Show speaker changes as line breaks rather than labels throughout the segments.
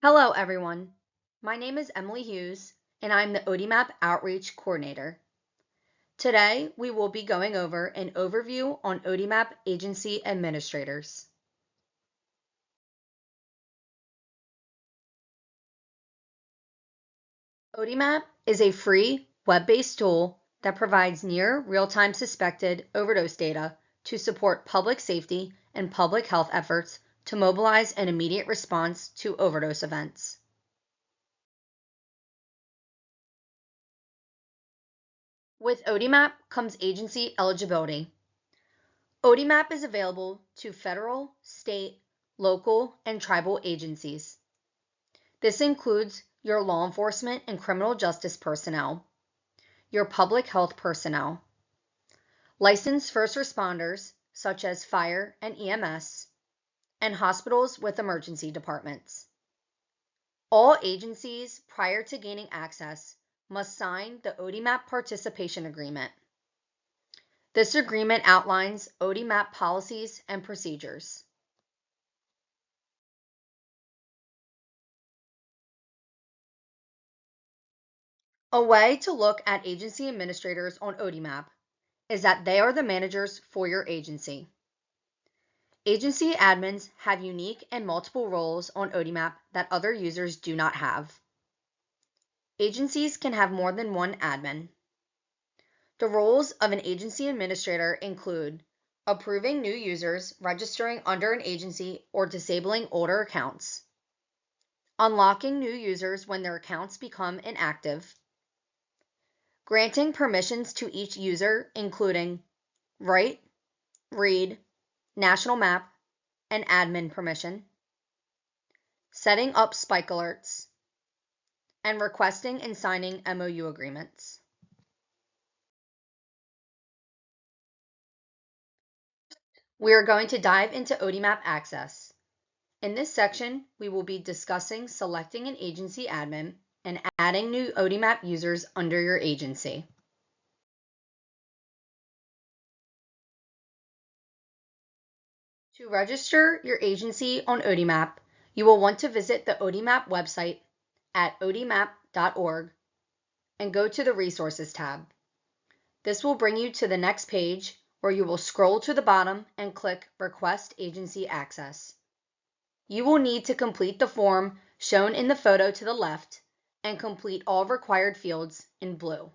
Hello, everyone. My name is Emily Hughes, and I'm the ODMAP Outreach Coordinator. Today, we will be going over an overview on ODMAP agency administrators. ODMAP is a free, web-based tool that provides near real-time suspected overdose data to support public safety and public health efforts to mobilize an immediate response to overdose events. With ODMAP comes agency eligibility. ODMAP is available to federal, state, local, and tribal agencies. This includes your law enforcement and criminal justice personnel, your public health personnel, licensed first responders such as fire and EMS, and hospitals with emergency departments. All agencies, prior to gaining access, must sign the ODMAP participation agreement. This agreement outlines ODMAP policies and procedures. A way to look at agency administrators on ODMAP is that they are the managers for your agency. Agency admins have unique and multiple roles on ODMAP that other users do not have. Agencies can have more than one admin. The roles of an agency administrator include approving new users registering under an agency or disabling older accounts, unlocking new users when their accounts become inactive, granting permissions to each user, including write, read, national map, and admin permission, setting up spike alerts, and requesting and signing MOU agreements. We are going to dive into ODMAP access. In this section, we will be discussing selecting an agency admin and adding new ODMAP users under your agency. To register your agency on ODMAP, you will want to visit the ODMAP website at odmap.org and go to the Resources tab. This will bring you to the next page where you will scroll to the bottom and click Request Agency Access. You will need to complete the form shown in the photo to the left and complete all required fields in blue.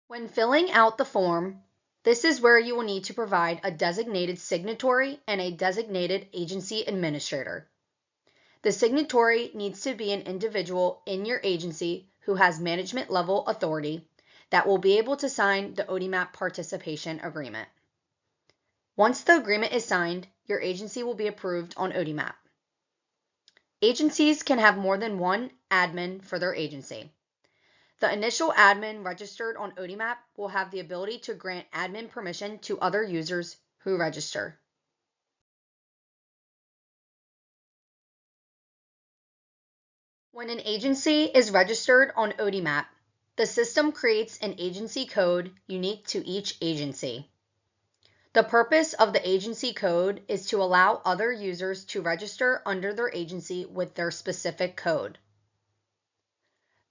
When filling out the form, this is where you will need to provide a designated signatory and a designated agency administrator. The signatory needs to be an individual in your agency who has management level authority that will be able to sign the ODMAP participation agreement. Once the agreement is signed, your agency will be approved on ODMAP. Agencies can have more than one admin for their agency. The initial admin registered on ODMAP will have the ability to grant admin permission to other users who register. When an agency is registered on ODMAP, the system creates an agency code unique to each agency. The purpose of the agency code is to allow other users to register under their agency with their specific code.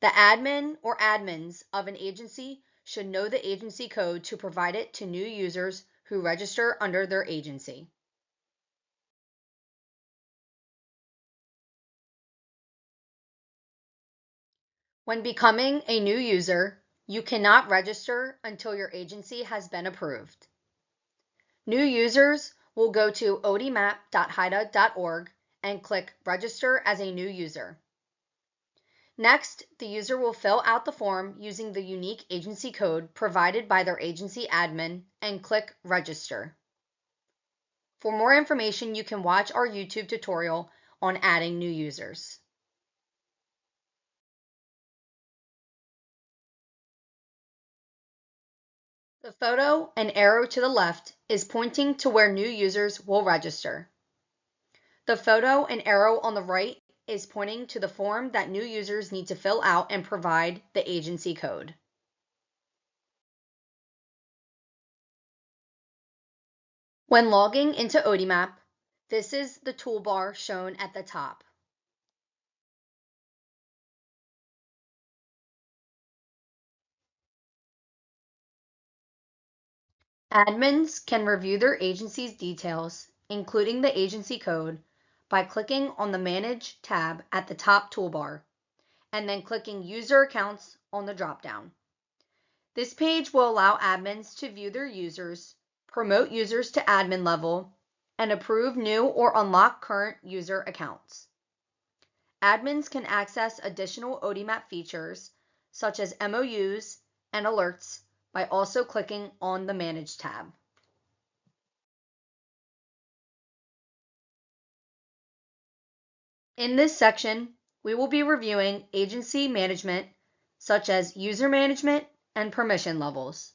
The admin or admins of an agency should know the agency code to provide it to new users who register under their agency. When becoming a new user, you cannot register until your agency has been approved. New users will go to odmap.hida.org and click Register as a new user. Next, the user will fill out the form using the unique agency code provided by their agency admin and click Register. For more information, you can watch our YouTube tutorial on adding new users. The photo and arrow to the left is pointing to where new users will register. The photo and arrow on the right is pointing to the form that new users need to fill out and provide the agency code. When logging into ODMAP, this is the toolbar shown at the top. Admins can review their agency's details, including the agency code, by clicking on the Manage tab at the top toolbar, and then clicking User Accounts on the dropdown. This page will allow admins to view their users, promote users to admin level, and approve new or unlock current user accounts. Admins can access additional ODMAP features, such as MOUs and alerts, by also clicking on the Manage tab. In this section, we will be reviewing agency management, such as user management and permission levels.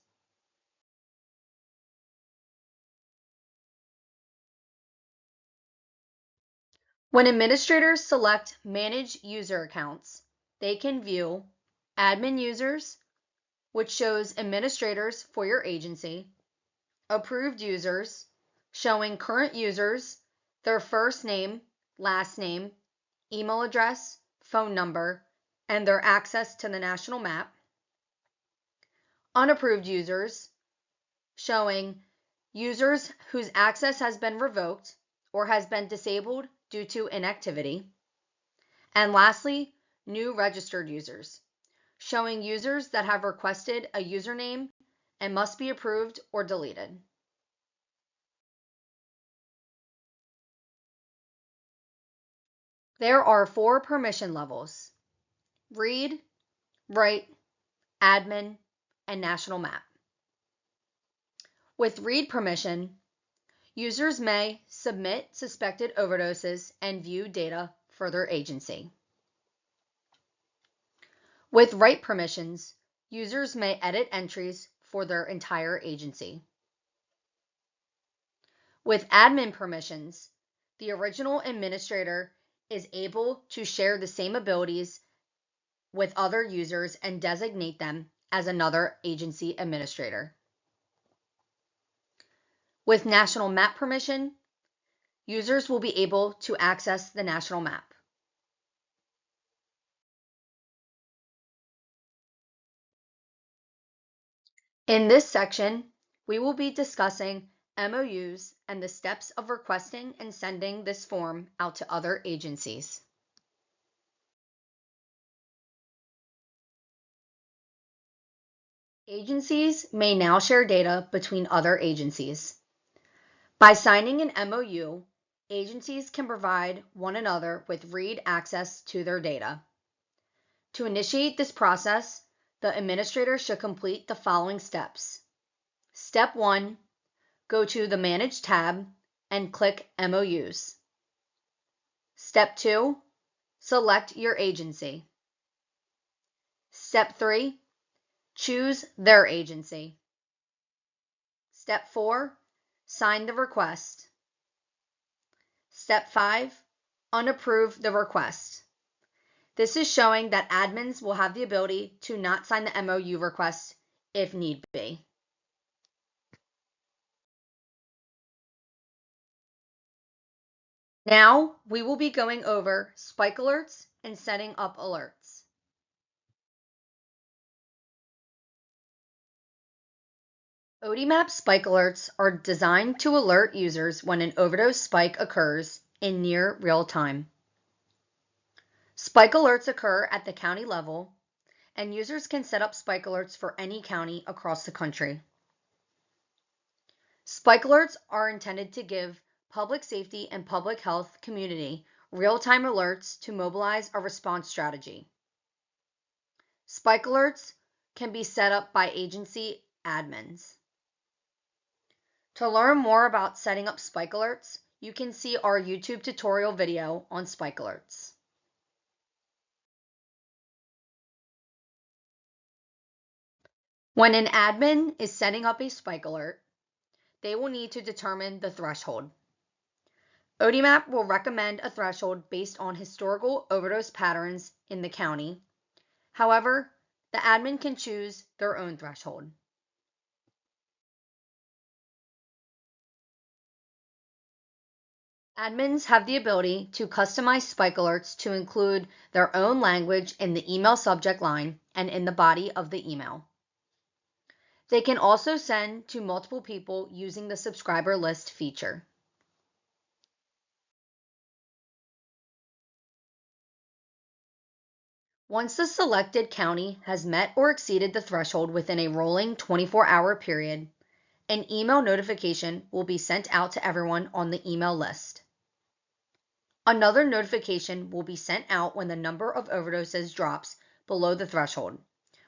When administrators select Manage User Accounts, they can view Admin Users, which shows administrators for your agency, Approved Users, showing current users, their first name, last name, email address, phone number, and their access to the national map, Unapproved Users, showing users whose access has been revoked or has been disabled due to inactivity. And lastly, new registered users, showing users that have requested a username and must be approved or deleted. There are 4 permission levels: read, write, admin, and national map. With read permission, users may submit suspected overdoses and view data for their agency. With write permissions, users may edit entries for their entire agency. With admin permissions, the original administrator is able to share the same abilities with other users and designate them as another agency administrator. With national map permission, users will be able to access the national map. In this section, we will be discussing MOUs and the steps of requesting and sending this form out to other agencies. Agencies may now share data between other agencies. By signing an MOU, agencies can provide one another with read access to their data. To initiate this process, the administrator should complete the following steps. Step 1, go to the Manage tab and click MOUs. Step 2, select your agency. Step 3, choose their agency. Step 4, sign the request. Step 5, unapprove the request. This is showing that admins will have the ability to not sign the MOU request if need be. Now we will be going over spike alerts and setting up alerts. ODMAP spike alerts are designed to alert users when an overdose spike occurs in near real time. Spike alerts occur at the county level, and users can set up spike alerts for any county across the country. Spike alerts are intended to give public safety and public health community real-time alerts to mobilize a response strategy. Spike alerts can be set up by agency admins. To learn more about setting up spike alerts, you can see our YouTube tutorial video on spike alerts. When an admin is setting up a spike alert, they will need to determine the threshold. ODMAP will recommend a threshold based on historical overdose patterns in the county. However, the admin can choose their own threshold. Admins have the ability to customize spike alerts to include their own language in the email subject line and in the body of the email. They can also send to multiple people using the subscriber list feature. Once the selected county has met or exceeded the threshold within a rolling 24-hour period, an email notification will be sent out to everyone on the email list. Another notification will be sent out when the number of overdoses drops below the threshold,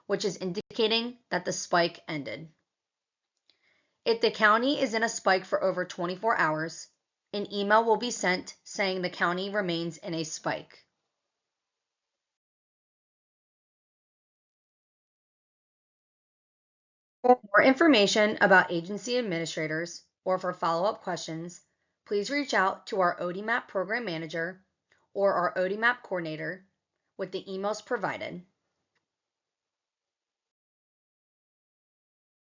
which is indicating that the spike ended. If the county is in a spike for over 24 hours, an email will be sent saying the county remains in a spike. For more information about agency administrators or for follow-up questions, please reach out to our ODMAP program manager or our ODMAP coordinator with the emails provided.